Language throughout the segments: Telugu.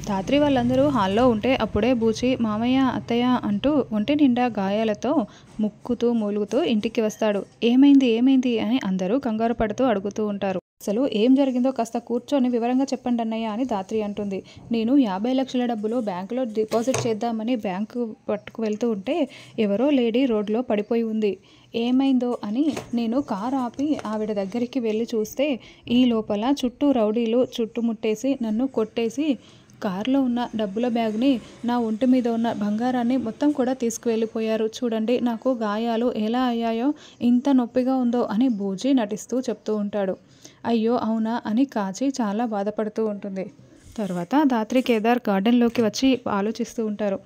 ధాత్రి వాళ్ళందరూ హాల్లో ఉంటే అప్పుడే బూచి మామయ్య అత్తయ్య అంటూ ఒంటి నిండా గాయాలతో ముక్కుతూ మూలుగుతూ ఇంటికి వస్తాడు. ఏమైంది ఏమైంది అని అందరూ కంగారు పడుతూ అడుగుతూ ఉంటారు. అసలు ఏం జరిగిందో కాస్త కూర్చొని వివరంగా చెప్పండి అన్నయ్య అని ధాత్రి అంటుంది. నేను 50 లక్షల డబ్బులు బ్యాంకులో డిపాజిట్ చేద్దామని బ్యాంకు పట్టుకు వెళ్తూ ఉంటే ఎవరో లేడీ రోడ్లో పడిపోయి ఉంది. ఏమైందో అని నేను కారు ఆపి ఆవిడ దగ్గరికి వెళ్ళి చూస్తే ఈ లోపల చుట్టూ రౌడీలు చుట్టుముట్టేసి నన్ను కొట్టేసి కారులో ఉన్న డబ్బుల బ్యాగ్ని, నా ఒంటి మీద ఉన్న బంగారాన్ని మొత్తం కూడా తీసుకువెళ్ళిపోయారు. చూడండి నాకు గాయాలు ఎలా అయ్యాయో, ఇంత నొప్పిగా ఉందో అని బూజీ నటిస్తూ చెప్తూ ఉంటాడు. అయ్యో అవునా అని కాచి చాలా బాధపడుతూ ఉంటుంది. తర్వాత ధాత్రి కేదార్ గార్డెన్లోకి వచ్చి ఆలోచిస్తూ ఉంటారు.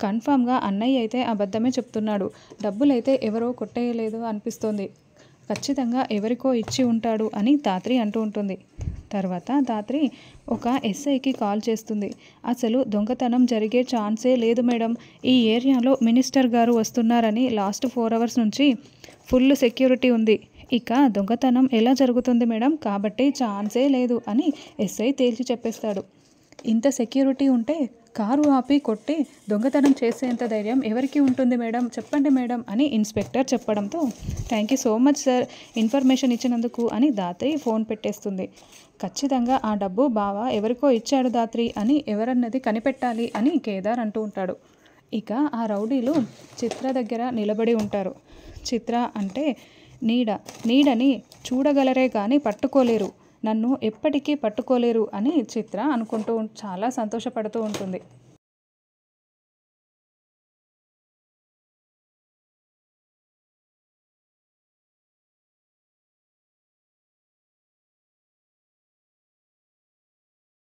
కన్ఫామ్గా అన్నయ్య అయితే అబద్ధమే చెప్తున్నాడు. డబ్బులైతే ఎవరో కొట్టేయలేదు అనిపిస్తోంది. ఖచ్చితంగా ఎవరికో ఇచ్చి ఉంటాడు అని ధాత్రి అంటూ ఉంటుంది. తర్వాత ధాత్రి ఒక ఎస్ఐకి కాల్ చేస్తుంది. అసలు దొంగతనం జరిగే ఛాన్సే లేదు మేడం. ఈ ఏరియాలో మినిస్టర్ గారు వస్తున్నారని లాస్ట్ 4 అవర్స్ నుంచి ఫుల్ సెక్యూరిటీ ఉంది. ఇక దొంగతనం ఎలా జరుగుతుంది మేడం, కాబట్టి ఛాన్సే లేదు అని ఎస్ఐ తేల్చి చెప్పేస్తాడు. ఇంత సెక్యూరిటీ ఉంటే కారు ఆపి కొట్టి దొంగతనం చేసేంత ధైర్యం ఎవరికి ఉంటుంది మేడం, చెప్పండి మేడం అని ఇన్స్పెక్టర్ చెప్పడంతో thank you so much sir information ఇచ్చినందుకు అని ధాత్రి ఫోన్ పెట్టేస్తుంది. ఖచ్చితంగా ఆ డబ్బు బావ ఎవరికో ఇచ్చాడు ధాత్రి అని ఎవరన్నది కనిపెట్టాలి అని కేదార్ అంటూ ఉంటాడు. ఇక ఆ రౌడీలు చిత్ర దగ్గర నిలబడి ఉంటారు. చిత్ర అంటే నీడని చూడగలరే కానీ పట్టుకోలేరు, నన్ను ఎప్పటికీ పట్టుకోలేరు అని చిత్ర అనుకుంటూ చాలా సంతోషపడుతూ ఉంటుంది.